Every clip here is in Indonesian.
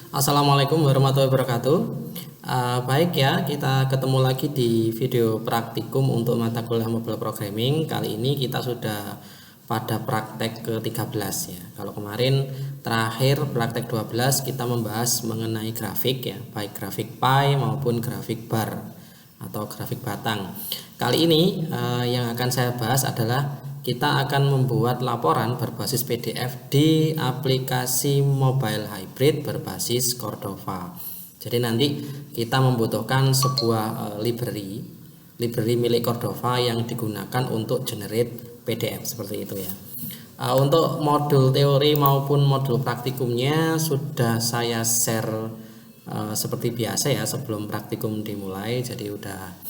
Assalamualaikum warahmatullahi wabarakatuh. Baik ya, kita ketemu lagi di video praktikum untuk mata kuliah mobile programming. Kali ini kita sudah pada praktek ke-13 ya. Kalau kemarin terakhir praktek 12 kita membahas mengenai grafik ya, baik grafik pie maupun grafik bar atau grafik batang. Kali ini yang akan saya bahas adalah kita akan membuat laporan berbasis PDF di aplikasi mobile hybrid berbasis Cordova. Jadi nanti kita membutuhkan sebuah library milik Cordova yang digunakan untuk generate PDF seperti itu ya. Untuk modul teori maupun modul praktikumnya sudah saya share seperti biasa ya sebelum praktikum dimulai, jadi udah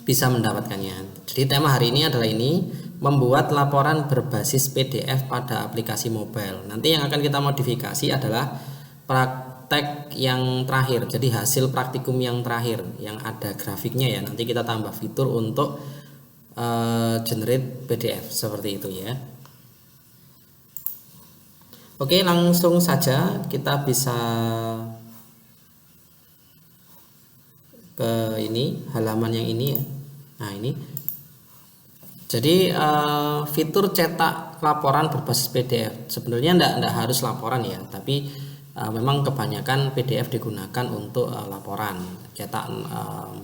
bisa mendapatkannya. Jadi tema hari ini adalah membuat laporan berbasis PDF pada aplikasi mobile. Nanti yang akan kita modifikasi adalah praktek yang terakhir. Jadi hasil praktikum yang terakhir yang ada grafiknya ya. Nanti kita tambah fitur untuk generate PDF seperti itu ya. Oke, langsung saja kita bisa ke halaman yang ini ya. Nah ini, jadi fitur cetak laporan berbasis PDF sebenarnya enggak harus laporan ya, tapi memang kebanyakan PDF digunakan untuk laporan cetak,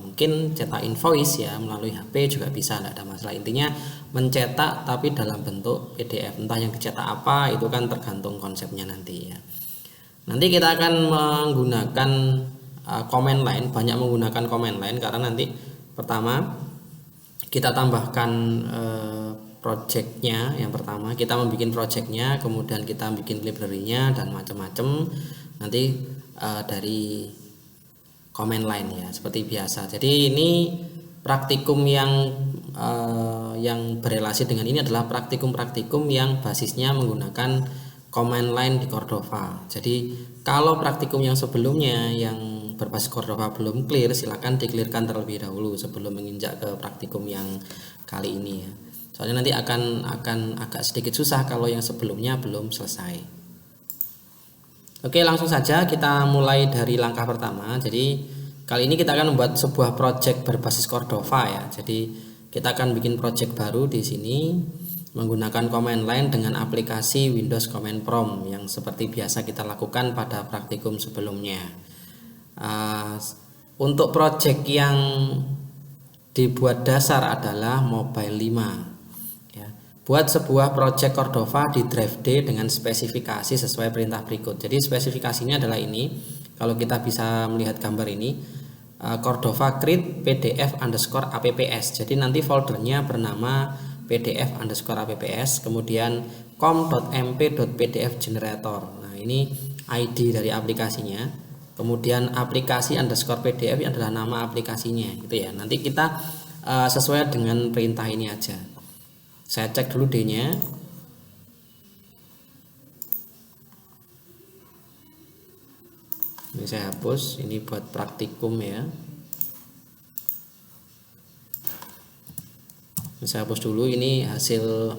mungkin cetak invoice ya melalui HP juga bisa, enggak ada masalah. Intinya mencetak tapi dalam bentuk PDF, entah yang dicetak apa itu kan tergantung konsepnya nanti ya. Nanti kita akan menggunakan command line, banyak menggunakan command line karena nanti pertama kita tambahkan projectnya. Yang pertama kita membuat projectnya, kemudian kita bikin library-nya dan macam-macam nanti dari command line ya seperti biasa. Jadi ini praktikum yang berelasi dengan ini adalah praktikum yang basisnya menggunakan command line di Cordova. Jadi kalau praktikum yang sebelumnya yang berbasis Cordova belum clear, silakan di-clearkan terlebih dahulu sebelum menginjak ke praktikum yang kali ini ya. Soalnya nanti akan agak sedikit susah kalau yang sebelumnya belum selesai. Oke, langsung saja kita mulai dari langkah pertama. Jadi kali ini kita akan membuat sebuah project berbasis Cordova ya. Jadi kita akan bikin project baru di sini menggunakan command line dengan aplikasi Windows Command Prompt yang seperti biasa kita lakukan pada praktikum sebelumnya. Untuk project yang dibuat dasar adalah Mobile 5 ya. Buat sebuah project Cordova di Drive D dengan spesifikasi sesuai perintah berikut. Jadi spesifikasinya adalah ini. Kalau kita bisa melihat gambar ini, Cordova create PDF_apps. Jadi nanti foldernya bernama PDF_apps, kemudian com.mp.pdf generator. Nah ini ID dari aplikasinya. Kemudian aplikasi_pdf adalah nama aplikasinya gitu ya. Nanti kita sesuai dengan perintah ini aja. Saya cek dulu D-nya. Ini saya hapus, ini buat praktikum ya. Ini saya hapus dulu, ini hasil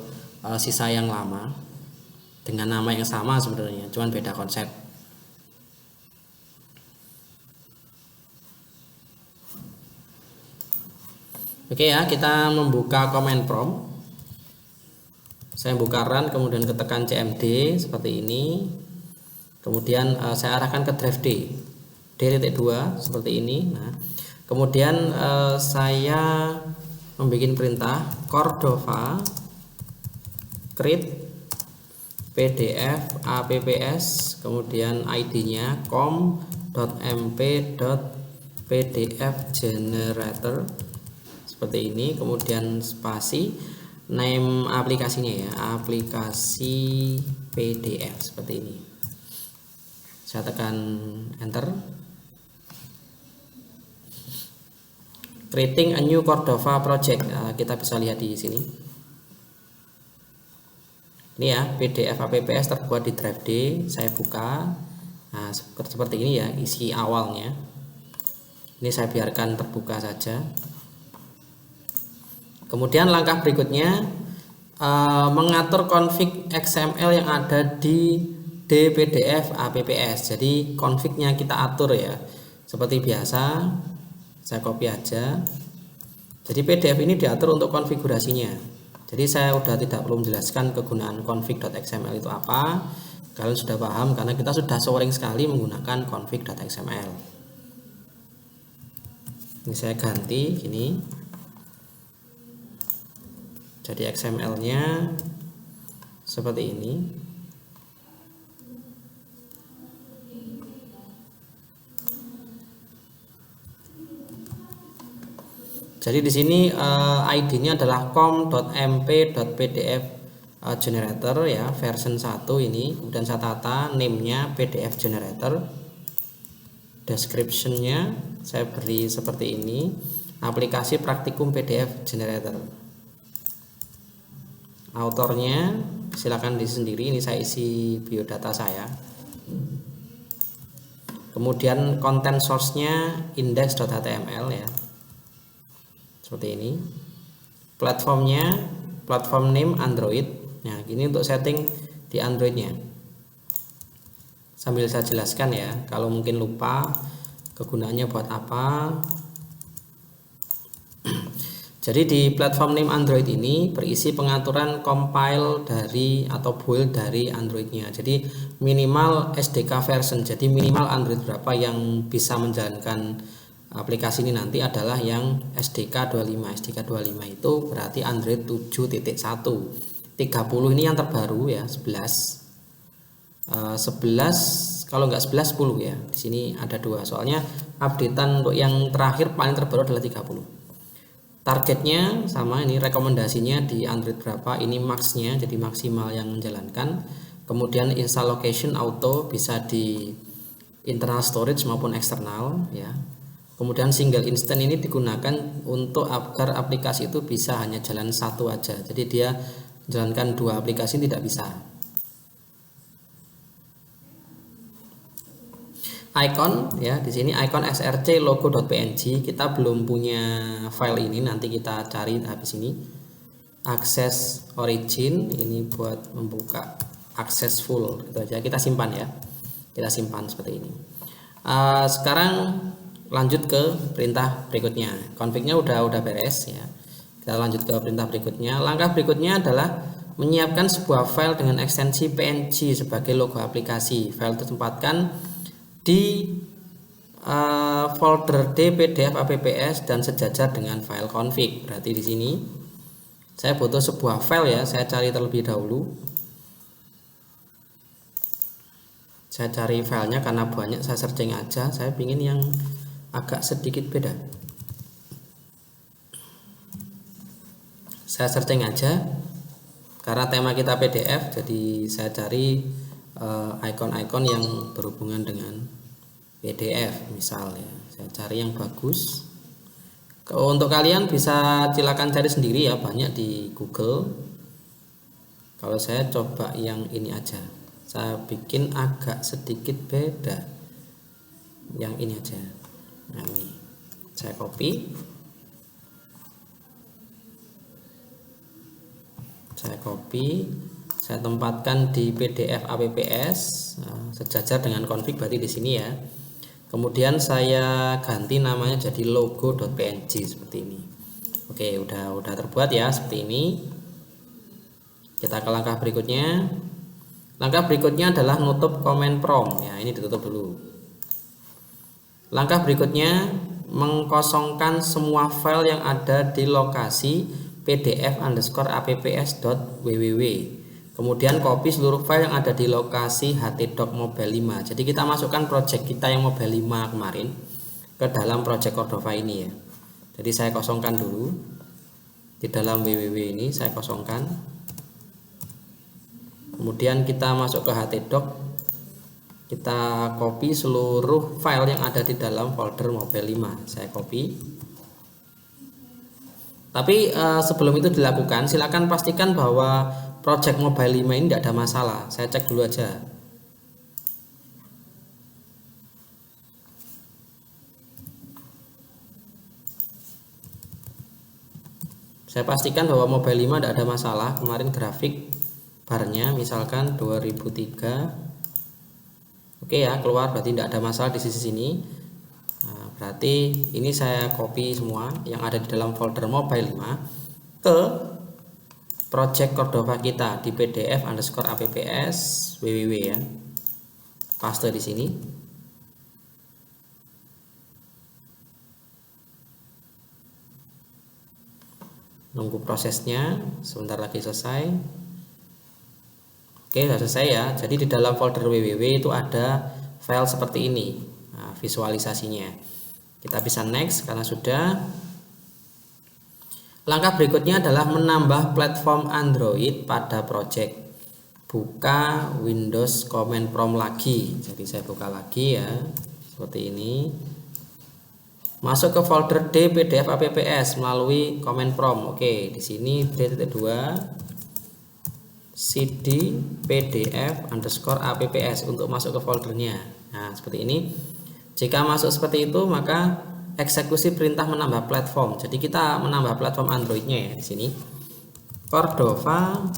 sisa yang lama dengan nama yang sama sebenarnya, cuman beda konsep. Oke ya, kita membuka command prompt. Saya buka run, kemudian ketekan cmd seperti ini. Kemudian saya arahkan ke drive D.2 seperti ini. Nah, kemudian saya membuat perintah Cordova create PDF apps, kemudian ID-nya com.mp.pdf generator seperti ini, kemudian spasi name aplikasinya ya, aplikasi PDF seperti ini. Saya tekan enter. Creating a new Cordova project, kita bisa lihat di sini. Ini ya, PDF apps terbuat di Drive D. Saya buka. Nah, seperti ini ya isi awalnya. Ini saya biarkan terbuka saja. Kemudian langkah berikutnya mengatur config XML yang ada di dpdf apps. Jadi config-nya kita atur ya. Seperti biasa, saya copy aja. Jadi PDF ini diatur untuk konfigurasinya. Jadi saya sudah tidak perlu menjelaskan kegunaan config.xml itu apa. Kalian sudah paham karena kita sudah sering sekali menggunakan config.xml. Ini saya ganti gini. Jadi XML-nya seperti ini. Jadi di sini ID-nya adalah com.mp.pdf generator ya, version 1 ini. Kemudian saya tata name-nya PDF generator. Description-nya saya beri seperti ini. Aplikasi praktikum PDF generator. Autornya silakan di sendiri, ini saya isi biodata saya. Kemudian content source-nya index.html ya. Seperti ini. Platformnya, platform name Android. Nah, ini untuk setting di Androidnya. Sambil saya jelaskan ya, kalau mungkin lupa kegunaannya buat apa. Jadi di platform name Android ini berisi pengaturan compile dari atau build dari Androidnya. Jadi minimal SDK version. Jadi minimal Android berapa yang bisa menjalankan aplikasi ini nanti adalah yang SDK 25. SDK 25 itu berarti Android 7.1. 30 ini yang terbaru ya, 11 kalau nggak 11 10 ya. Di sini ada 2. Soalnya updatean untuk yang terakhir paling terbaru adalah 30. Targetnya sama, ini rekomendasinya di Android berapa, ini max-nya, jadi maksimal yang menjalankan. Kemudian install location auto bisa di internal storage maupun eksternal ya. Kemudian single instant ini digunakan untuk agar aplikasi itu bisa hanya jalan satu aja. Jadi dia jalankan 2 aplikasi tidak bisa. Icon ya, di sini icon src logo.png. Kita belum punya file ini, nanti kita cari habis ini. Akses origin ini buat membuka akses full gitu aja. Kita simpan ya. Kita simpan seperti ini. Sekarang lanjut ke perintah berikutnya. Config-nya udah beres ya. Kita lanjut ke perintah berikutnya. Langkah berikutnya adalah menyiapkan sebuah file dengan ekstensi PNG sebagai logo aplikasi. File ditempatkan di folder dpdf apps dan sejajar dengan file config. Berarti di sini saya butuh sebuah file ya. Saya cari terlebih dahulu. Saya cari filenya karena banyak, saya searching aja. Saya ingin yang agak sedikit beda. Saya searching aja karena tema kita PDF, jadi saya cari icon-icon yang berhubungan dengan PDF misal ya. Saya cari yang bagus. Untuk kalian bisa silakan cari sendiri ya, banyak di Google. Kalau saya coba yang ini aja. Saya bikin agak sedikit beda. Yang ini aja. Nah, ini saya copy, saya tempatkan di PDF apps sejajar dengan config, berarti di sini ya. Kemudian saya ganti namanya jadi logo.png seperti ini. Oke, udah terbuat ya seperti ini. Kita ke langkah berikutnya. Langkah berikutnya adalah nutup comment prompt ya, ini ditutup dulu. Langkah berikutnya mengkosongkan semua file yang ada di lokasi pdf_apps.www. Kemudian copy seluruh file yang ada di lokasi htdoc mobile 5. Jadi kita masukkan project kita yang mobile 5 kemarin ke dalam project Cordova ini ya. Jadi saya kosongkan dulu. Di dalam www ini saya kosongkan. Kemudian kita masuk ke htdoc. Kita copy seluruh file yang ada di dalam folder mobile 5. Saya copy. Tapi sebelum itu dilakukan, silakan pastikan bahwa project mobile 5 ini tidak ada masalah. Saya cek dulu aja. Saya pastikan bahwa mobile 5 tidak ada masalah. Kemarin grafik barnya misalkan 2003 Oke ya, keluar, berarti tidak ada masalah di sisi sini. Nah, berarti ini saya copy semua yang ada di dalam folder mobile 5 ke project Cordova kita di pdf_apps www ya. Paste di sini. Nunggu prosesnya, sebentar lagi selesai. Oke, sudah selesai ya. Jadi di dalam folder www itu ada file seperti ini. Nah, visualisasinya. Kita bisa next karena sudah. Langkah berikutnya adalah menambah platform Android pada project. Buka Windows Command Prompt lagi. Jadi saya buka lagi ya, seperti ini. Masuk ke folder D pdf_apps melalui Command Prompt. Oke, di sini D.2 cd pdf_apps untuk masuk ke foldernya. Nah, seperti ini. Jika masuk seperti itu, maka eksekusi perintah menambah platform. Jadi kita menambah platform Androidnya ya di sini. Cordova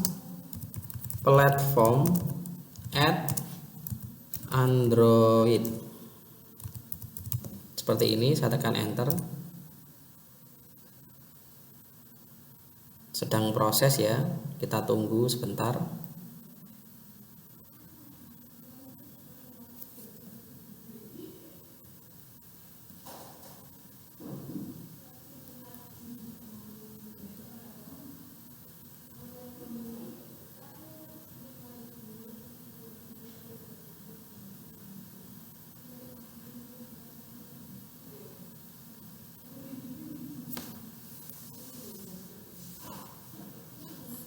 platform add Android. Seperti ini, saya tekan enter. Sedang proses ya, kita tunggu sebentar.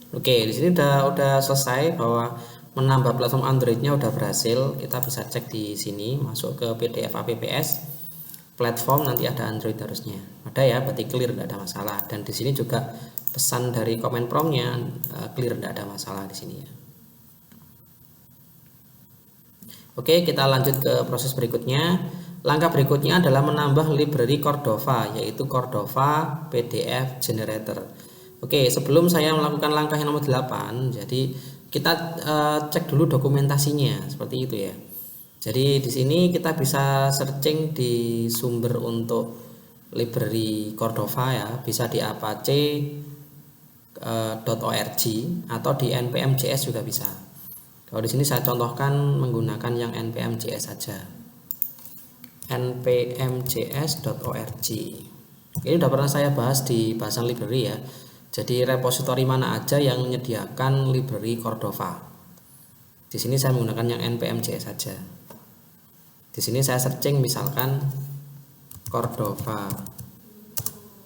Oke, di sini udah selesai bahwa menambah platform Androidnya udah berhasil. Kita bisa cek di sini, masuk ke pdf_apps platform, nanti ada Android harusnya. Ada ya, berarti clear, tidak ada masalah. Dan di sini juga pesan dari command promptnya clear, tidak ada masalah di sini ya. Oke, kita lanjut ke proses berikutnya. Langkah berikutnya adalah menambah library Cordova, yaitu Cordova PDF Generator. Oke, sebelum saya melakukan langkah yang nomor 8, jadi kita cek dulu dokumentasinya seperti itu ya. Jadi di sini kita bisa searching di sumber untuk library Cordova ya, bisa di apache.org atau di npm.js juga bisa. Kalau di sini saya contohkan menggunakan yang npm.js saja. npm.js.org. Ini sudah pernah saya bahas di bahasan library ya. Jadi repositori mana aja yang menyediakan library Cordova. Di sini saya menggunakan yang npm.js saja. Di sini saya searching misalkan Cordova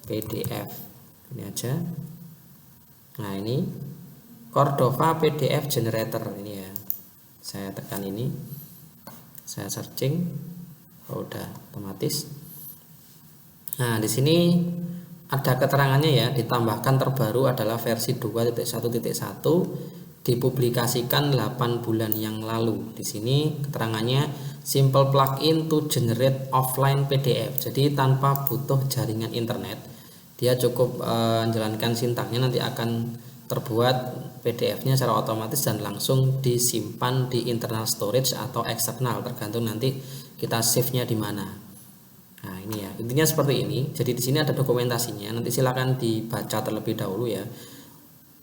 PDF. Ini aja. Nah, ini Cordova PDF Generator ini ya. Saya tekan ini. Saya searching. Oh, udah otomatis. Nah, di sini ada keterangannya ya, ditambahkan terbaru adalah versi 2.1.1 dipublikasikan 8 bulan yang lalu. Di sini keterangannya simple plugin to generate offline PDF. Jadi tanpa butuh jaringan internet, dia cukup menjalankan sintaknya, nanti akan terbuat PDF-nya secara otomatis dan langsung disimpan di internal storage atau eksternal, tergantung nanti kita save-nya di mana. Nah, ini ya, intinya seperti ini. Jadi di sini ada dokumentasinya. Nanti silakan dibaca terlebih dahulu ya.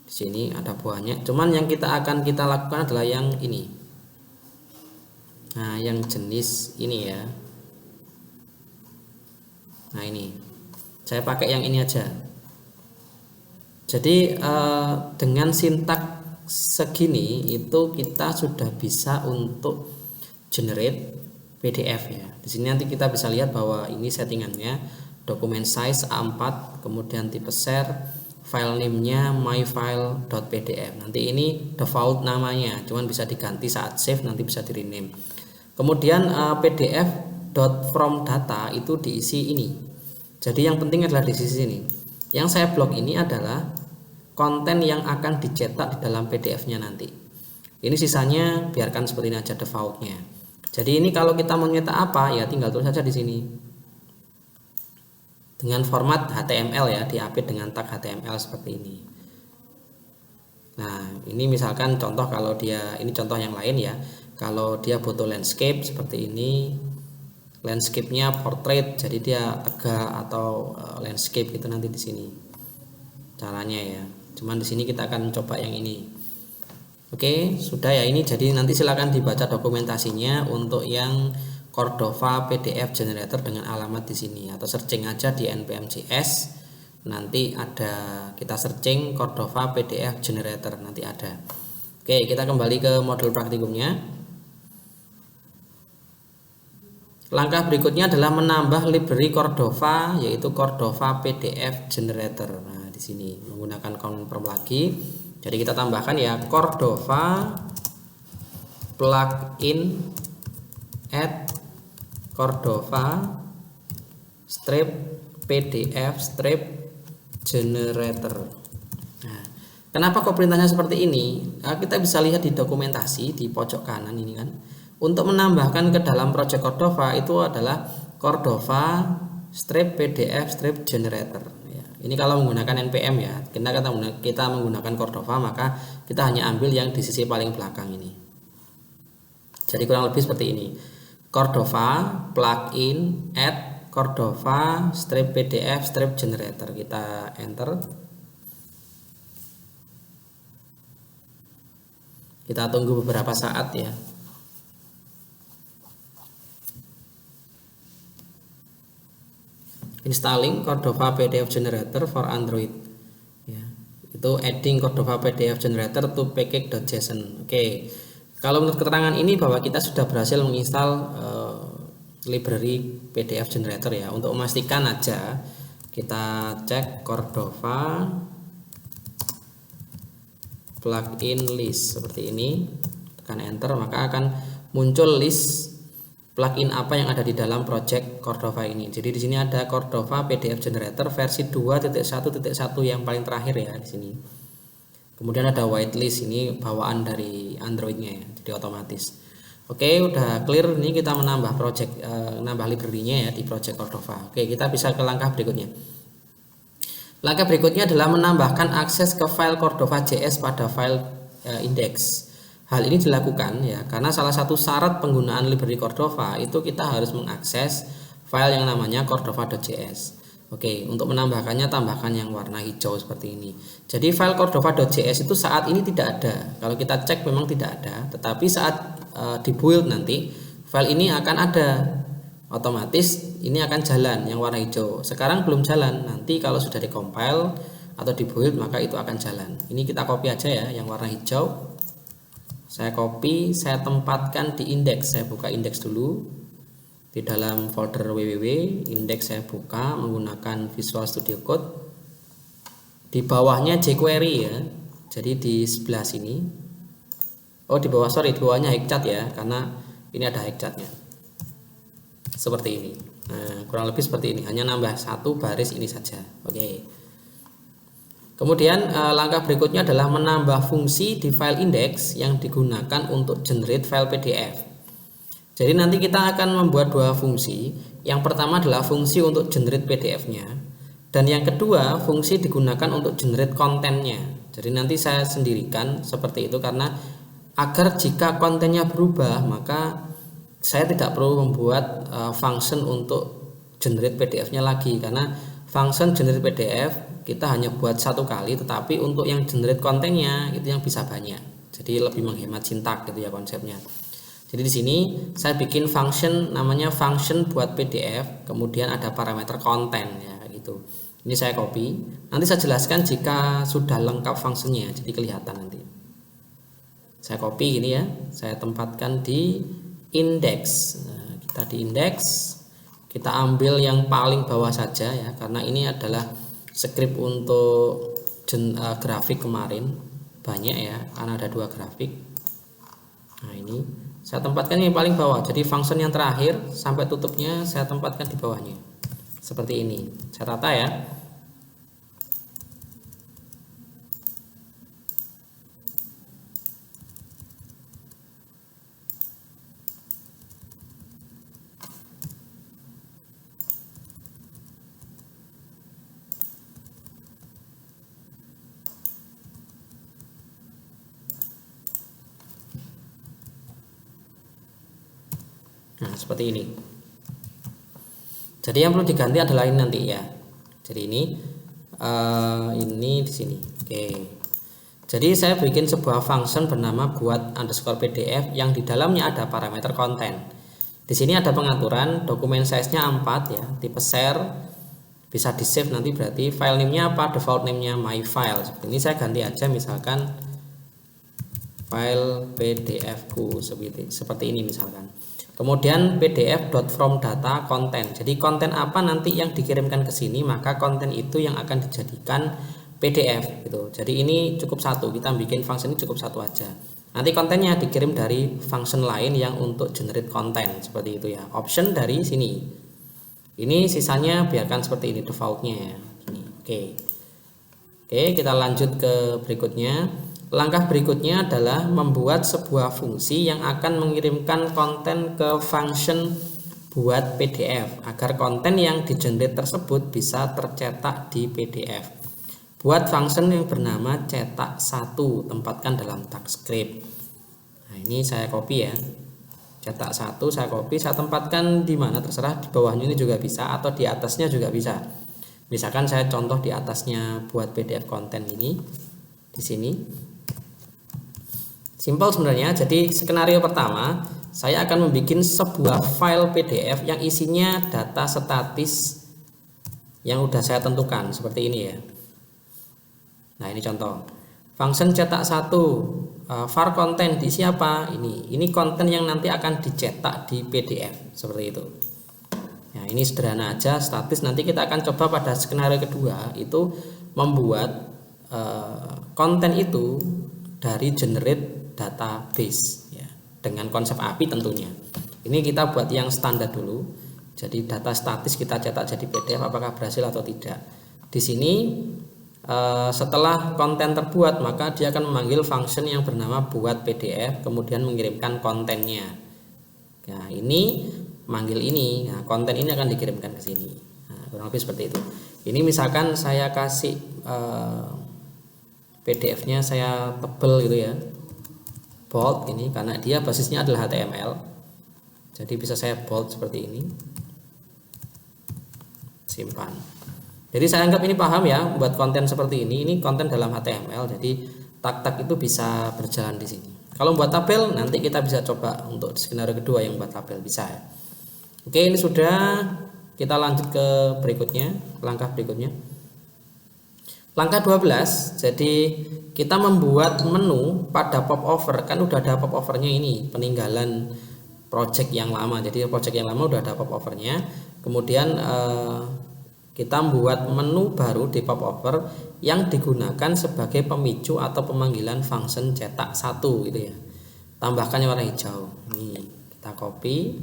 Di sini ada buahnya. Cuman yang kita lakukan adalah yang ini. Nah, yang jenis ini ya. Nah, ini. Saya pakai yang ini aja. Jadi dengan sintak segini itu kita sudah bisa untuk generate PDF ya. Di sini nanti kita bisa lihat bahwa ini settingannya, dokumen size A4, kemudian tipe share, file name-nya myfile.pdf. Nanti ini default namanya, cuman bisa diganti saat save, nanti bisa di rename. Kemudian pdf.fromData itu diisi ini. Jadi yang penting adalah di sisi ini. Yang saya blok ini adalah konten yang akan dicetak di dalam PDF-nya nanti. Ini sisanya biarkan seperti ini aja defaultnya. Jadi ini kalau kita mau nyetak apa ya tinggal tulis saja di sini. Dengan format HTML ya, diupdate dengan tag HTML seperti ini. Nah, ini misalkan contoh, kalau dia ini contoh yang lain ya. Kalau dia butuh landscape seperti ini, landscape-nya portrait, jadi dia tegak atau landscape gitu nanti di sini caranya ya. Cuman di sini kita akan coba yang ini. Oke, sudah ya ini. Jadi nanti silakan dibaca dokumentasinya untuk yang Cordova PDF generator dengan alamat di sini, atau searching aja di npm.js. Nanti ada, kita searching Cordova PDF generator, nanti ada. Oke, kita kembali ke modul praktikumnya. Langkah berikutnya adalah menambah library Cordova, yaitu Cordova PDF generator. Nah, di sini menggunakan command prompt lagi. Jadi kita tambahkan ya Cordova plugin add Cordova strip PDF strip generator. Nah, kenapa kok perintahnya seperti ini? Nah, kita bisa lihat di dokumentasi di pojok kanan ini kan. Untuk menambahkan ke dalam project Cordova itu adalah Cordova strip PDF strip generator ya. Ini kalau menggunakan npm ya. Kita menggunakan Cordova, maka kita hanya ambil yang di sisi paling belakang ini. Jadi kurang lebih seperti ini. Cordova plugin add Cordova strip PDF strip generator. Kita enter. Kita tunggu beberapa saat ya. Installing Cordova PDF generator for Android ya, itu adding Cordova PDF generator to package.json. Oke, kalau menurut keterangan ini bahwa kita sudah berhasil menginstal library PDF generator ya. Untuk memastikan aja kita cek Cordova plugin list seperti ini, tekan enter, maka akan muncul list plugin apa yang ada di dalam project Cordova ini. Jadi di sini ada Cordova PDF generator versi 2.1.1 yang paling terakhir ya di sini. Kemudian ada whitelist, ini bawaan dari Androidnya ya, jadi otomatis. Oke, udah clear. Ini kita menambah project, nambah library-nya ya di project Cordova. Oke, kita bisa ke langkah berikutnya. Langkah berikutnya adalah menambahkan akses ke file Cordova.js pada file index. Hal ini dilakukan ya karena salah satu syarat penggunaan library Cordova itu kita harus mengakses file yang namanya cordova.js. Oke, untuk menambahkannya tambahkan yang warna hijau seperti ini. Jadi file cordova.js itu saat ini tidak ada. Kalau kita cek memang tidak ada, tetapi saat di build nanti file ini akan ada. Otomatis ini akan jalan yang warna hijau. Sekarang belum jalan. Nanti kalau sudah di-compile atau di build maka itu akan jalan. Ini kita copy aja ya yang warna hijau. Saya copy, saya tempatkan di index. Saya buka index dulu. Di dalam folder www, index saya buka menggunakan Visual Studio Code. Di bawahnya jQuery ya. Jadi di sebelah sini. Oh, di bawah, sorry, di bawahnya Hexchat ya, karena ini ada Hexchatnya. Seperti ini. Nah, kurang lebih seperti ini. Hanya nambah satu baris ini saja. Oke. Kemudian langkah berikutnya adalah menambah fungsi di file index yang digunakan untuk generate file PDF. Jadi nanti kita akan membuat dua fungsi. Yang pertama adalah fungsi untuk generate PDF-nya, dan yang kedua fungsi digunakan untuk generate kontennya. Jadi nanti saya sendirikan seperti itu karena agar jika kontennya berubah maka saya tidak perlu membuat function untuk generate PDF-nya lagi, karena function generate PDF kita hanya buat satu kali, tetapi untuk yang generate kontennya itu yang bisa banyak. Jadi lebih menghemat sintak gitu ya konsepnya. Jadi di sini saya bikin function namanya function buat PDF, kemudian ada parameter konten ya gitu. Ini saya copy. Nanti saya jelaskan jika sudah lengkap fungsinya, jadi kelihatan nanti. Saya copy gini ya, saya tempatkan di index. Nah, kita di index, kita ambil yang paling bawah saja ya, karena ini adalah script untuk grafik kemarin banyak ya, karena ada dua grafik. Nah ini saya tempatkan yang paling bawah, jadi function yang terakhir sampai tutupnya saya tempatkan di bawahnya seperti ini. Saya tata ya. seperti ini. Jadi yang perlu diganti adalah ini nanti ya. Jadi ini di sini. Oke. Jadi saya bikin sebuah function bernama buat underscore PDF yang di dalamnya ada parameter konten. Di sini ada pengaturan dokumen size-nya 4 ya, tipe share, bisa di save nanti, berarti file name-nya apa, default name-nya my file. Seperti ini saya ganti aja misalkan file PDF ku seperti ini misalkan. Kemudian pdf.fromData konten. Jadi konten apa nanti yang dikirimkan ke sini, maka konten itu yang akan dijadikan PDF gitu. Jadi ini cukup satu, kita bikin function ini cukup satu aja. Nanti kontennya dikirim dari function lain yang untuk generate konten seperti itu ya. Option dari sini. Ini sisanya biarkan seperti ini defaultnya ya. Ini. Oke, kita lanjut ke berikutnya. Langkah berikutnya adalah membuat sebuah fungsi yang akan mengirimkan konten ke function buat PDF agar konten yang di-generate tersebut bisa tercetak di PDF. Buat function yang bernama cetak 1, tempatkan dalam tag script. Nah, ini saya copy ya. Cetak 1 saya copy, saya tempatkan di mana terserah, di bawahnya ini juga bisa atau di atasnya juga bisa. Misalkan saya contoh di atasnya buat PDF konten ini di sini. Simple sebenarnya. Jadi skenario pertama, saya akan membuat sebuah file PDF yang isinya data statis yang udah saya tentukan seperti ini ya. Nah, ini contoh. Function cetak 1, var konten diisi apa? Ini konten yang nanti akan dicetak di PDF seperti itu. Nah, ini sederhana aja, statis. Nanti kita akan coba pada skenario kedua itu membuat konten itu dari generate database ya, dengan konsep API tentunya. Ini kita buat yang standar dulu. Jadi data statis kita cetak jadi PDF, apakah berhasil atau tidak. Di sini setelah konten terbuat, maka dia akan memanggil function yang bernama buat PDF, kemudian mengirimkan kontennya. Nah, ini manggil ini, nah, konten ini akan dikirimkan ke sini. Nah, kurang lebih seperti itu. Ini misalkan saya kasih PDF-nya saya tebel gitu ya, bold ini karena dia basisnya adalah HTML. Jadi bisa saya bold seperti ini. Simpan. Jadi saya anggap ini paham ya, buat konten seperti ini konten dalam HTML. Jadi tag-tag itu bisa berjalan di sini. Kalau buat tabel nanti kita bisa coba untuk skenario kedua yang buat tabel bisa ya. Oke, ini sudah, kita lanjut ke berikutnya, langkah berikutnya. Langkah 12, jadi kita membuat menu pada popover, kan udah ada popovernya ini, peninggalan project yang lama. Jadi project yang lama udah ada popovernya. Kemudian kita membuat menu baru di popover yang digunakan sebagai pemicu atau pemanggilan function cetak 1 gitu ya. Tambahkannya warna hijau. Ini kita copy,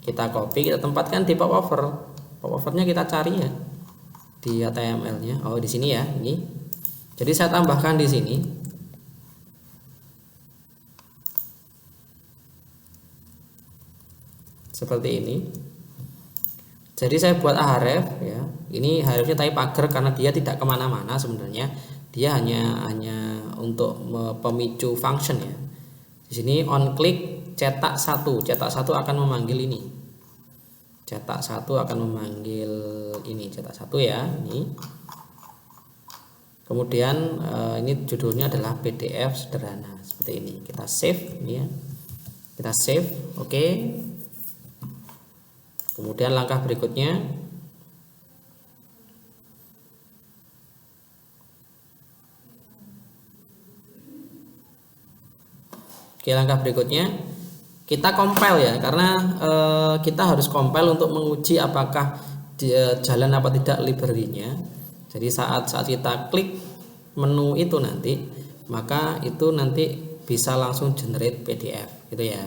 kita tempatkan di popover. Popovernya kita cari ya di HTML-nya. Oh, di sini ya, ini. Jadi saya tambahkan di sini. Seperti ini. Jadi saya buat href ya. Ini hrefnya tapi pagar karena dia tidak kemana-mana sebenarnya. Dia hanya untuk pemicu function ya. Di sini on click cetak 1. Cetak 1 akan memanggil ini. Cetak 1 akan memanggil ini. Cetak 1 ya. Ini. Kemudian ini judulnya adalah PDF sederhana seperti ini. Kita save ini ya. Kita save. Oke. Kemudian langkah berikutnya kita compile ya, karena kita harus compile untuk menguji apakah dia jalan apa tidak library-nya. Jadi saat kita klik menu itu nanti, maka itu nanti bisa langsung generate PDF gitu ya.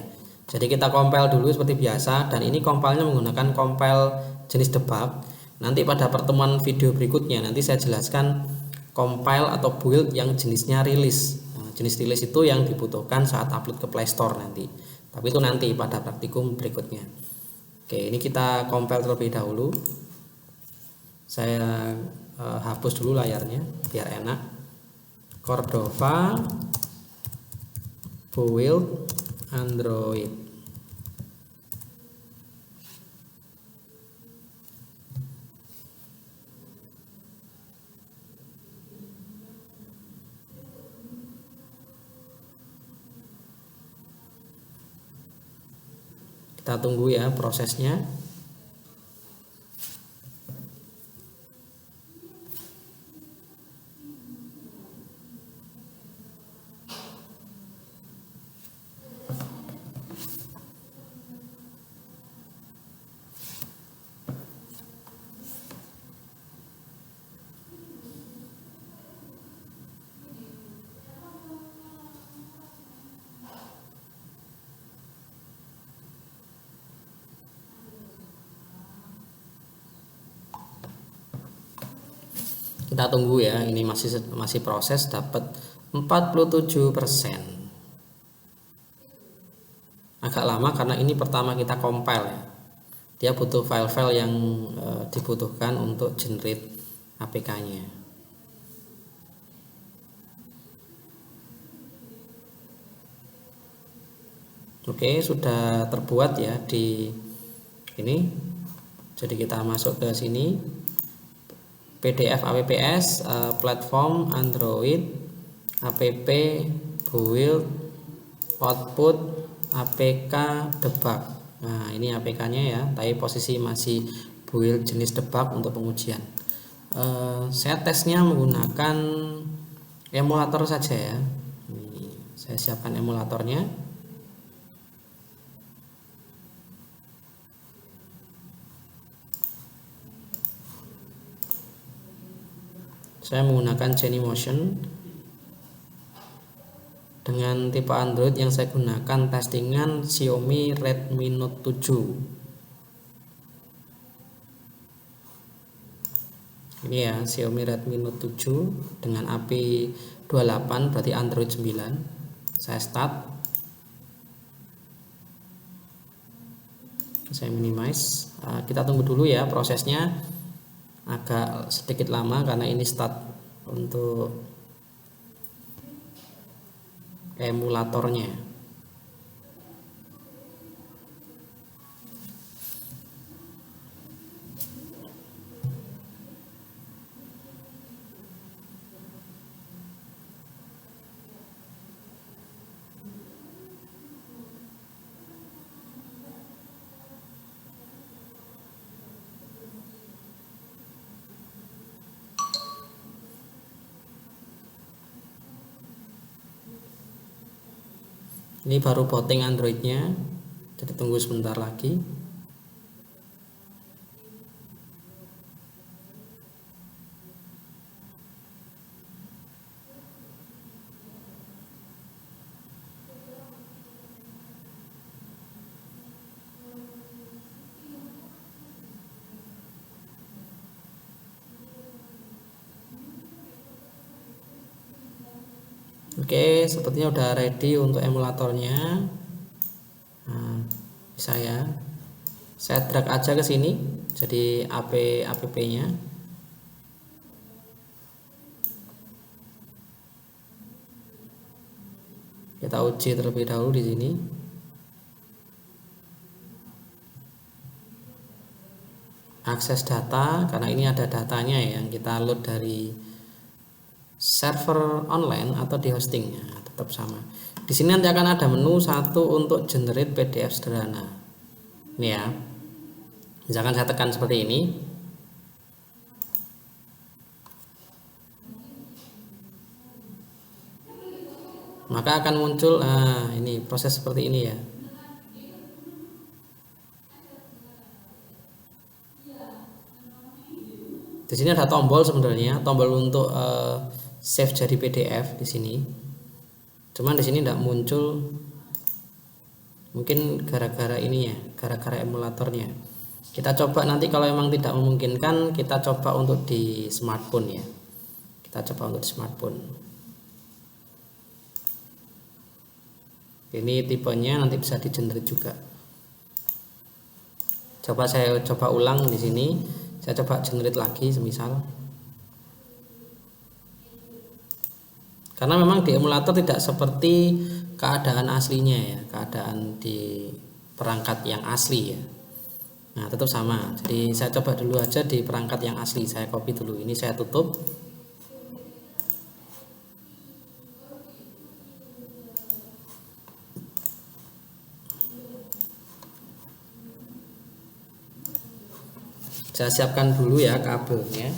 Jadi kita compile dulu seperti biasa, dan ini compile-nya menggunakan compile jenis debug. Nanti pada pertemuan video berikutnya nanti saya jelaskan compile atau build yang jenisnya release. Nah, jenis release itu yang dibutuhkan saat upload ke Play Store nanti. Tapi itu nanti pada praktikum berikutnya. Oke, ini kita compile terlebih dahulu. Saya hapus dulu layarnya biar enak. Cordova build Android. Kita tunggu ya prosesnya. Kita tunggu ya, ini masih proses, dapat 47%. Agak lama karena ini pertama kita compile ya. Dia butuh file-file yang dibutuhkan untuk generate APK-nya. Oke, sudah terbuat ya di ini. Jadi kita masuk ke sini. PDF apps, platform Android, app build, output, apk debug. Nah, ini apk-nya ya, tapi posisi masih build jenis debug untuk pengujian. Saya tesnya menggunakan emulator saja ya. Ini, saya siapkan emulatornya. Saya menggunakan Genymotion. Dengan tipe Android yang saya gunakan testingan Xiaomi Redmi Note 7. Ini ya, Xiaomi Redmi Note 7 dengan API 28, berarti Android 9. Saya start. Saya minimize. Kita tunggu dulu ya prosesnya. Agak sedikit lama karena ini start untuk emulatornya. Ini baru booting Androidnya, jadi tunggu sebentar lagi. Oke, sepertinya udah ready untuk emulatornya. Nah, bisa ya. Saya drag aja ke sini, jadi app-nya. Kita uji terlebih dahulu di sini. Akses data, karena ini ada datanya ya, yang kita load dari server online atau di hostingnya, tetap sama. Di sini nanti akan ada menu satu untuk generate PDF sederhana. Ini ya. Misalkan saya tekan seperti ini. Maka akan muncul ini proses seperti ini ya. Di sini ada tombol sebenarnya, tombol untuk save jadi PDF di sini. Cuman di sini tidak muncul, mungkin gara-gara ini ya, gara-gara emulatornya. Kita coba nanti kalau memang tidak memungkinkan, kita coba untuk di smartphone ya. Kita coba untuk di smartphone. Ini tipenya nanti bisa di generate juga. Coba saya coba ulang di sini. Saya coba generate lagi semisal. Karena memang di emulator tidak seperti keadaan aslinya ya, keadaan di perangkat yang asli ya. Nah, tetap sama. Jadi saya coba dulu aja di perangkat yang asli. Saya copy dulu. Ini saya tutup. Saya siapkan dulu ya kabelnya.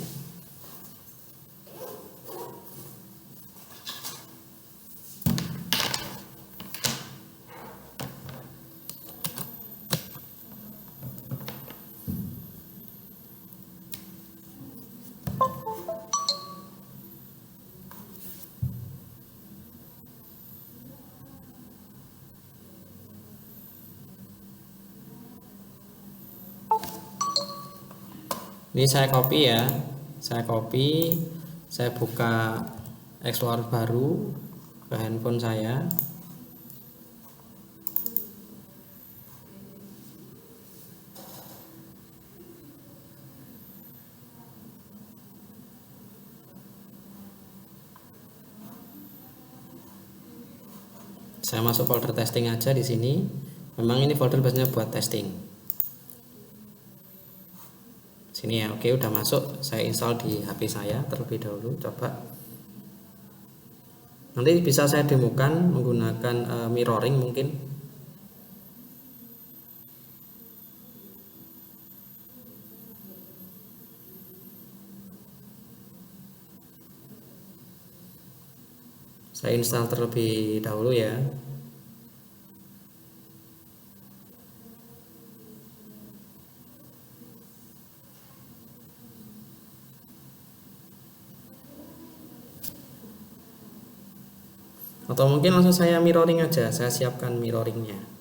Ini saya copy ya, saya buka Explorer baru ke handphone saya. Saya masuk folder testing aja di sini. Memang ini folder biasanya buat testing. Sini ya, oke udah masuk. Saya install di HP saya terlebih dahulu. Coba. Nanti bisa saya demokan menggunakan mirroring mungkin. Saya install terlebih dahulu ya. Atau mungkin langsung saya mirroring aja, saya siapkan mirroringnya.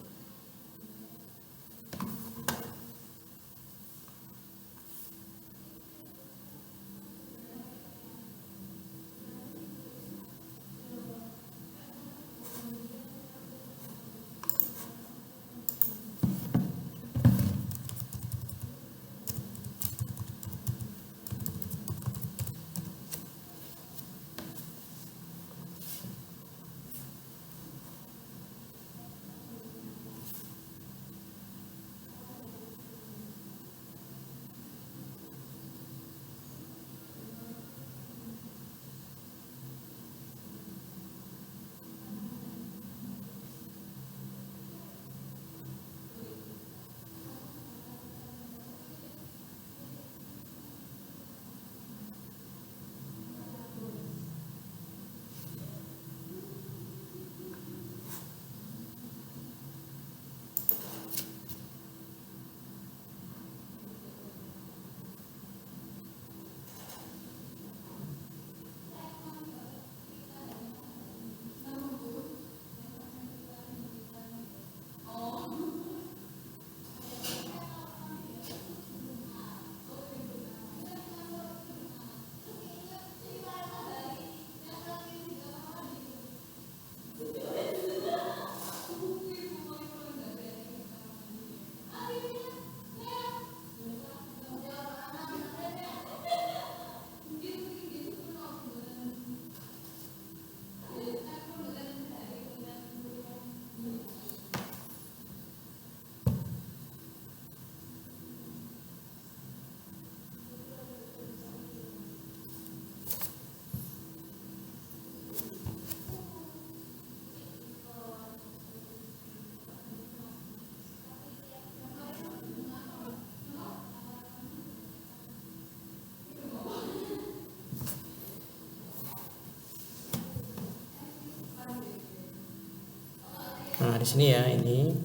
Nah, di sini ya ini.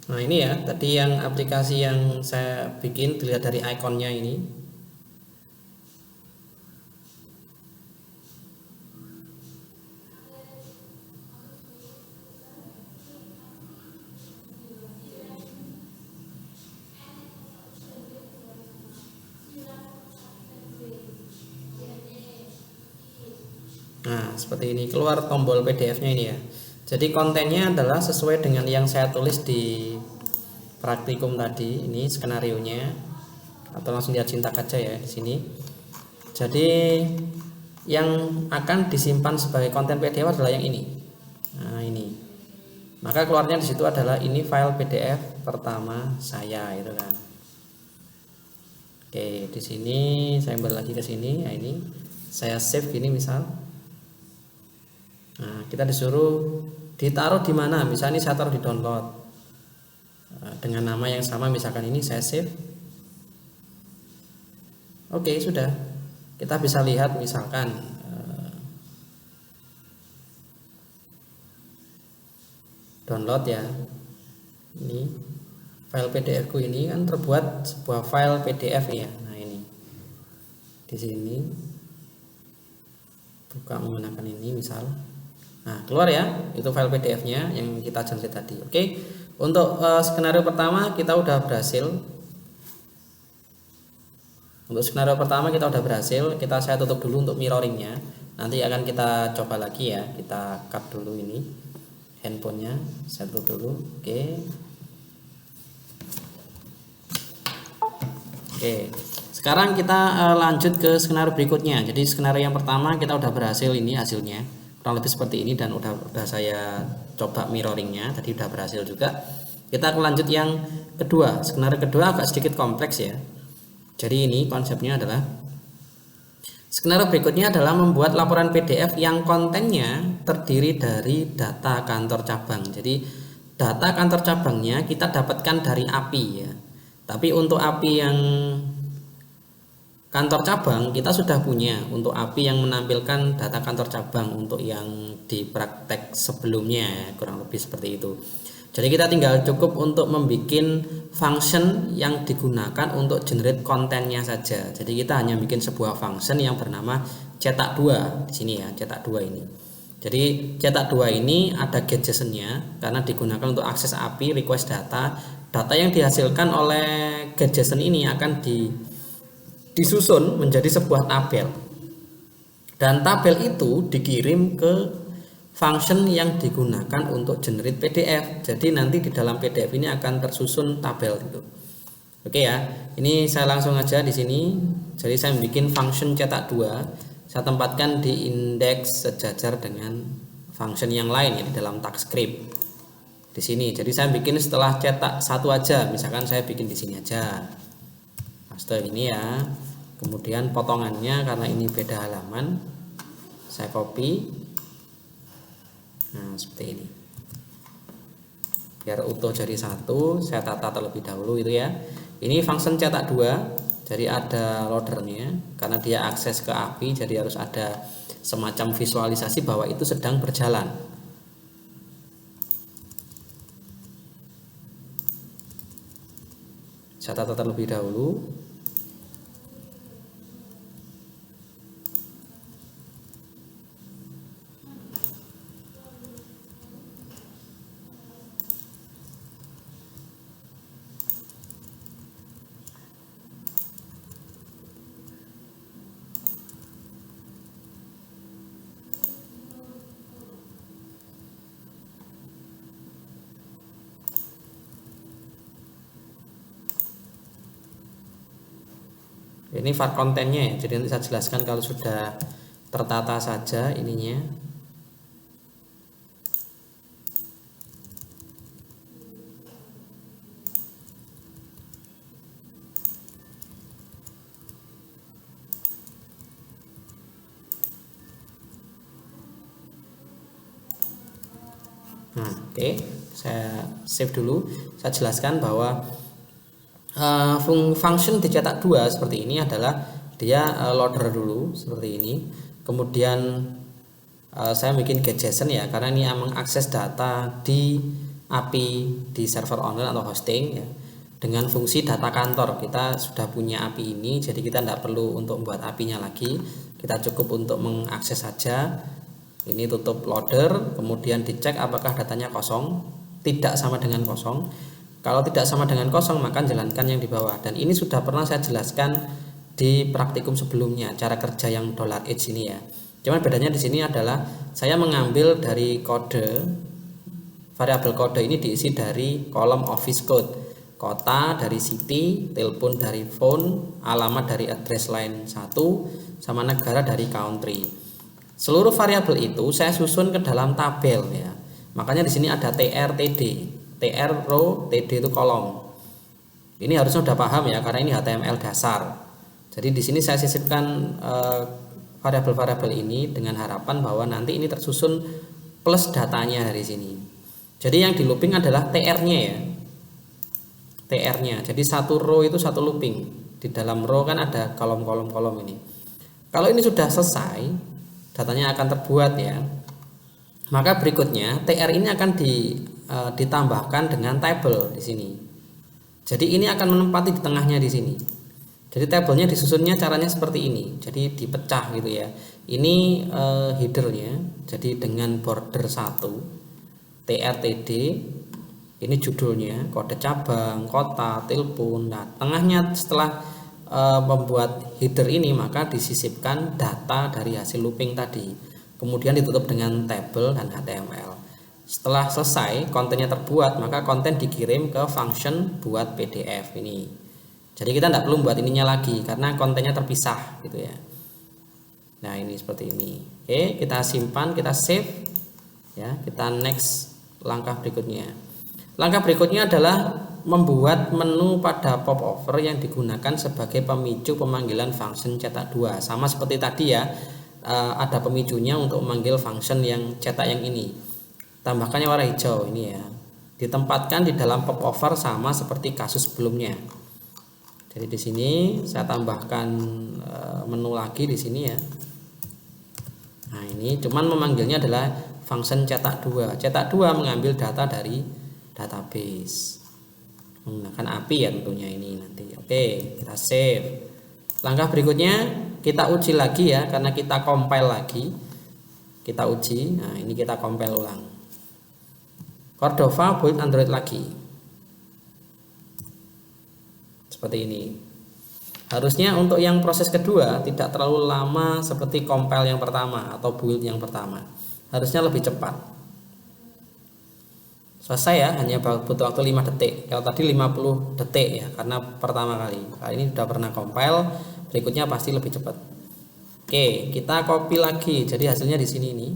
Nah, ini ya, tadi yang aplikasi yang saya bikin dilihat dari ikonnya ini. Nah, seperti ini keluar tombol PDF-nya ini ya. Jadi kontennya adalah sesuai dengan yang saya tulis di praktikum tadi. Ini skenarionya. Atau langsung lihat sintak aja ya di sini. Jadi yang akan disimpan sebagai konten PDF adalah yang ini. Nah, ini. Maka keluarnya di situ adalah ini file PDF pertama saya itu kan. Oke, di sini saya kembali lagi ke sini. Nah, ini saya save gini misal. Nah, kita disuruh ditaruh di mana? Misalnya ini saya taruh di download. Dengan nama yang sama, misalkan ini saya save. Oke, sudah. Kita bisa lihat misalkan download ya. Ini file PDF ku ini kan terbuat sebuah file PDF ya. Nah, ini. Di sini buka menggunakan ini misal. Nah, keluar ya, itu file PDF-nya yang kita generate tadi. Oke. Untuk skenario pertama kita udah berhasil. Untuk skenario pertama kita udah berhasil. Saya tutup dulu untuk mirroringnya. Nanti akan kita coba lagi ya. Kita cut dulu ini handphonenya. Saya tutup dulu. Oke. Oke. Sekarang kita lanjut ke skenario berikutnya. Jadi skenario yang pertama kita udah berhasil, ini hasilnya kurang lebih seperti ini, dan udah saya coba mirroringnya tadi udah berhasil juga. Kita akan lanjut yang kedua. Skenario kedua agak sedikit kompleks ya. Jadi ini konsepnya adalah skenario berikutnya adalah membuat laporan PDF yang kontennya terdiri dari data kantor cabang. Jadi data kantor cabangnya kita dapatkan dari API ya. Tapi untuk API yang kantor cabang kita sudah punya. Untuk API yang menampilkan data kantor cabang untuk yang di praktek sebelumnya, kurang lebih seperti itu. Jadi kita tinggal cukup untuk membuat function yang digunakan untuk generate kontennya saja. Jadi kita hanya bikin sebuah function yang bernama cetak 2 di sini ya, cetak 2 ini. Jadi cetak 2 ini ada get JSON-nya karena digunakan untuk akses API request data. Data yang dihasilkan oleh get JSON ini akan disusun menjadi sebuah tabel. Dan tabel itu dikirim ke function yang digunakan untuk generate PDF. Jadi nanti di dalam PDF ini akan tersusun tabel itu. Oke ya. Ini saya langsung aja di sini. Jadi saya bikin function cetak 2. Saya tempatkan di indeks sejajar dengan function yang lain ya di dalam tag script. Di sini. Jadi saya bikin setelah cetak 1 aja. Misalkan saya bikin di sini aja. Paste ini ya. Kemudian potongannya karena ini beda halaman, saya copy. Nah, seperti ini. Biar utuh jadi satu, saya tata terlebih dahulu itu ya. Ini function cetak 2. Jadi ada loadernya karena dia akses ke API, jadi harus ada semacam visualisasi bahwa itu sedang berjalan. Saya tata terlebih dahulu. Ini var kontennya ya, jadi nanti saya jelaskan kalau sudah tertata saja ininya. Nah, oke, saya save dulu. Saya jelaskan bahwa function dicetak 2 seperti ini adalah dia loader dulu seperti ini. Kemudian saya bikin get JSON ya, karena ini mengakses data di API di server online atau hosting ya. Dengan fungsi data kantor kita sudah punya API ini, jadi kita tidak perlu untuk membuat API-nya lagi. Kita cukup untuk mengakses saja. Ini tutup loader, kemudian dicek apakah datanya kosong, tidak sama dengan kosong. Kalau tidak sama dengan kosong maka jalankan yang di bawah. Dan ini sudah pernah saya jelaskan di praktikum sebelumnya cara kerja yang $h ini ya. Cuman bedanya di sini adalah saya mengambil dari kode, variabel kode ini diisi dari kolom office code. Kota dari city, telepon dari phone, alamat dari address line 1, sama negara dari country. Seluruh variabel itu saya susun ke dalam tabel ya. Makanya di sini ada tr, td. TR row, TD itu kolom. Ini harusnya udah paham ya, karena ini HTML dasar. Jadi di sini saya sisipkan variabel-variabel ini dengan harapan bahwa nanti ini tersusun plus datanya dari sini. Jadi yang di looping adalah TR-nya ya. TR-nya. Jadi satu row itu satu looping. Di dalam row kan ada kolom-kolom ini. Kalau ini sudah selesai, datanya akan terbuat ya. Maka berikutnya TR ini akan ditambahkan dengan table di sini. Jadi ini akan menempati di tengahnya di sini. Jadi tabelnya disusunnya caranya seperti ini. Jadi dipecah gitu ya. Ini headernya. Jadi dengan border 1 TRTD. Ini judulnya, kode cabang, kota, telepon. Nah, tengahnya setelah membuat header ini maka disisipkan data dari hasil looping tadi. Kemudian ditutup dengan tabel dan HTML. Setelah selesai kontennya terbuat, maka konten dikirim ke function buat PDF ini. Jadi kita tidak perlu buat ininya lagi karena kontennya terpisah gitu ya. Nah, ini seperti ini. Oke, kita simpan, kita save ya, kita next langkah berikutnya. Langkah berikutnya adalah membuat menu pada popover yang digunakan sebagai pemicu pemanggilan function cetak 2. Sama seperti tadi ya, ada pemicunya untuk memanggil function yang cetak yang ini. Tambahkannya warna hijau ini ya. Ditempatkan di dalam popover sama seperti kasus sebelumnya. Jadi di sini saya tambahkan menu lagi di sini ya. Nah, ini cuman memanggilnya adalah function cetak 2. Cetak 2 mengambil data dari database. Menggunakan API ya tentunya ini nanti. Oke, kita save. Langkah berikutnya kita uji lagi ya, karena kita compile lagi. Kita uji. Nah, ini kita compile ulang. Cordova build Android lagi. Seperti ini. Harusnya untuk yang proses kedua tidak terlalu lama seperti compile yang pertama atau build yang pertama. Harusnya lebih cepat. Selesai ya, hanya butuh waktu 5 detik. Kalau tadi 50 detik ya, karena pertama kali. Kali ini sudah pernah compile, berikutnya pasti lebih cepat. Oke, kita copy lagi. Jadi hasilnya di sini ini.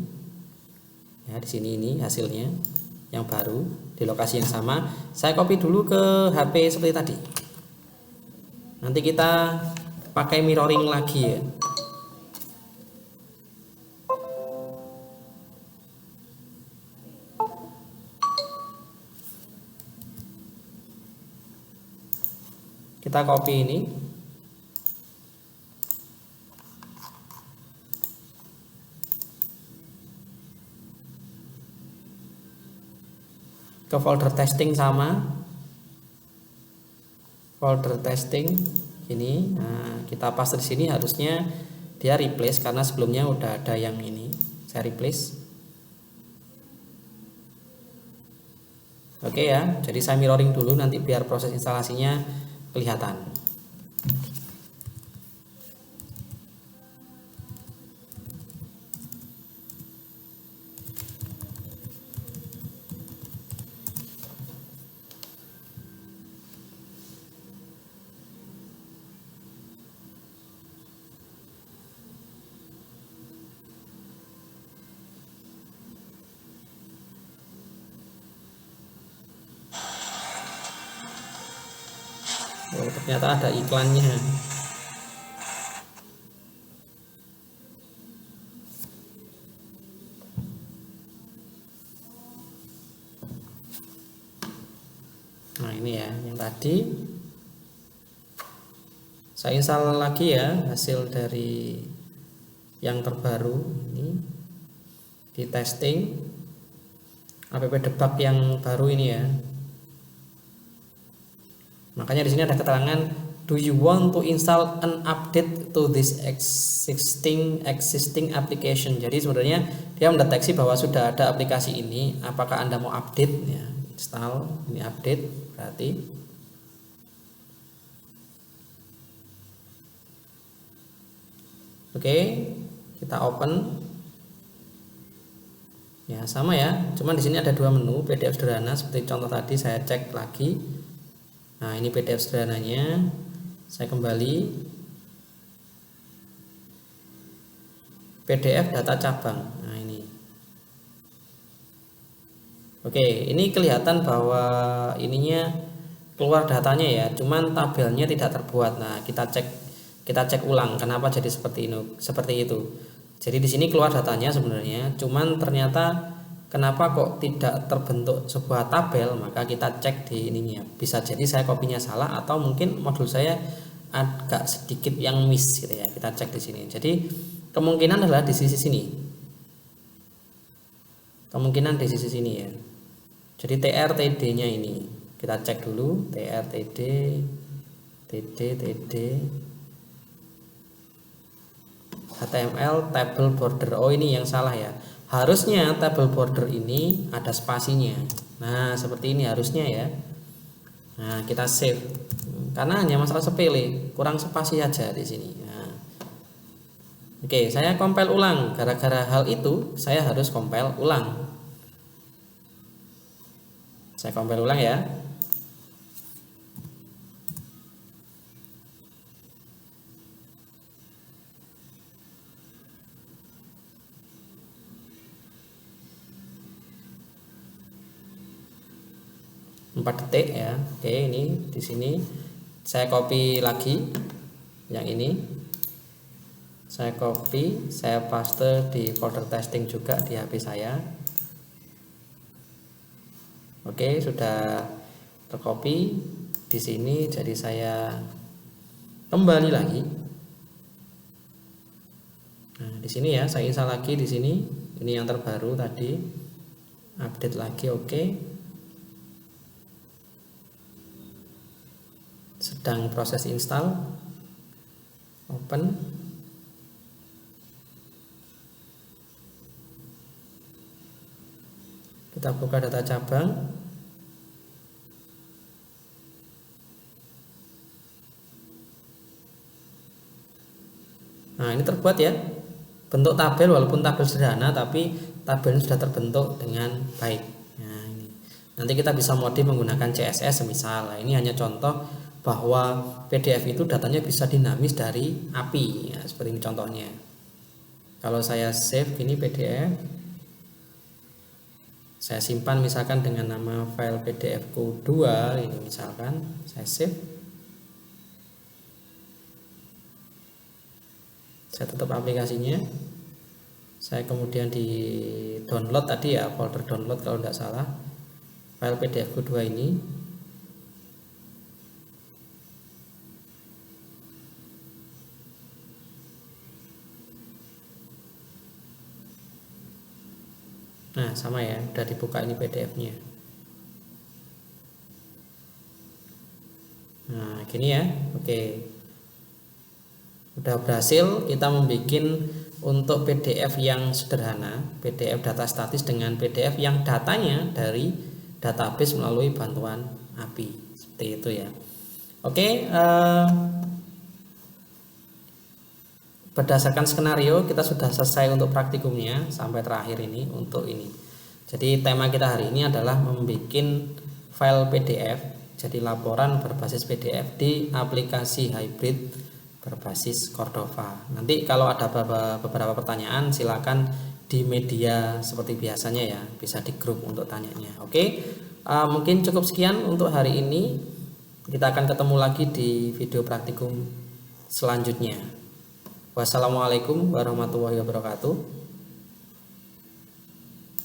Ya, di sini ini hasilnya yang baru di lokasi yang sama. Saya copy dulu ke HP seperti tadi. Nanti kita pakai mirroring lagi ya. Kita copy ini. Ke folder testing sama. Folder testing ini. Nah, kita paste di sini, harusnya dia replace karena sebelumnya udah ada yang ini. Saya replace. Oke ya. Jadi saya mirroring dulu nanti biar proses instalasinya kelihatan. Oh, ternyata ada iklannya. Nah, ini ya yang tadi. Saya install lagi ya hasil dari yang terbaru ini di testing app debug yang baru ini ya. Makanya di sini ada keterangan, do you want to install an update to this existing application. Jadi sebenarnya dia mendeteksi bahwa sudah ada aplikasi ini, apakah Anda mau update ya. Install, ini update berarti. Oke, kita open. Ya, sama ya. Cuman di sini ada dua menu, PDF sederhana seperti contoh tadi saya cek lagi. Nah, ini PDF sederhananya. Saya kembali. PDF data cabang. Nah, ini. Oke, ini kelihatan bahwa ininya keluar datanya ya, cuman tabelnya tidak terbuat. Nah, kita cek ulang kenapa jadi seperti itu. Jadi di sini keluar datanya sebenarnya, cuman ternyata kenapa kok tidak terbentuk sebuah tabel. Maka kita cek di ininya. Bisa jadi saya kopinya salah atau mungkin modul saya agak sedikit yang miss gitu ya. Kita cek di sini. Jadi kemungkinan adalah di sisi sini. Kemungkinan di sisi sini ya. Jadi TRTD-nya ini kita cek dulu, TRTD, TD, HTML table border. Oh, ini yang salah ya. Harusnya table border ini ada spasinya. Nah, seperti ini harusnya ya. Nah, kita save. Karena hanya masalah sepele, kurang spasi aja di sini. Nah, oke, saya compile ulang. Gara-gara hal itu, saya harus compile ulang. Saya compile ulang ya. Empat detik ya. Oke, ini di sini saya copy lagi yang ini. Saya copy, saya paste di folder testing juga di HP saya. Oke, sudah tercopy di sini. Jadi saya kembali lagi. Nah, di sini ya, saya install lagi di sini. Ini yang terbaru tadi. Update lagi, oke. Sedang proses install. Open. Kita buka data cabang. Nah, ini terbuat ya. Bentuk tabel walaupun tabel sederhana, tapi tabelnya sudah terbentuk dengan baik. Nah, ini. Nanti kita bisa modif menggunakan CSS semisal. Nah, ini hanya contoh bahwa PDF itu datanya bisa dinamis dari API ya, seperti ini contohnya. Kalau saya save ini PDF, saya simpan misalkan dengan nama file PDF-ku 2 ini misalkan, saya save. Saya tutup aplikasinya. Saya kemudian di download tadi ya, folder download kalau tidak salah, file PDF-ku 2 ini. Nah, sama ya, udah dibuka ini PDF-nya. Nah, gini ya. Oke. Udah berhasil kita membuat untuk PDF yang sederhana, PDF data statis dengan PDF yang datanya dari database melalui bantuan API. Seperti itu ya. Oke, berdasarkan skenario kita sudah selesai untuk praktikumnya sampai terakhir ini untuk ini. Jadi tema kita hari ini adalah membuat file PDF, jadi laporan berbasis PDF di aplikasi hybrid berbasis Cordova. Nanti kalau ada beberapa pertanyaan silakan di media seperti biasanya ya, bisa di grup untuk tanyanya. Oke, mungkin cukup sekian untuk hari ini. Kita akan ketemu lagi di video praktikum selanjutnya. Wassalamualaikum warahmatullahi wabarakatuh.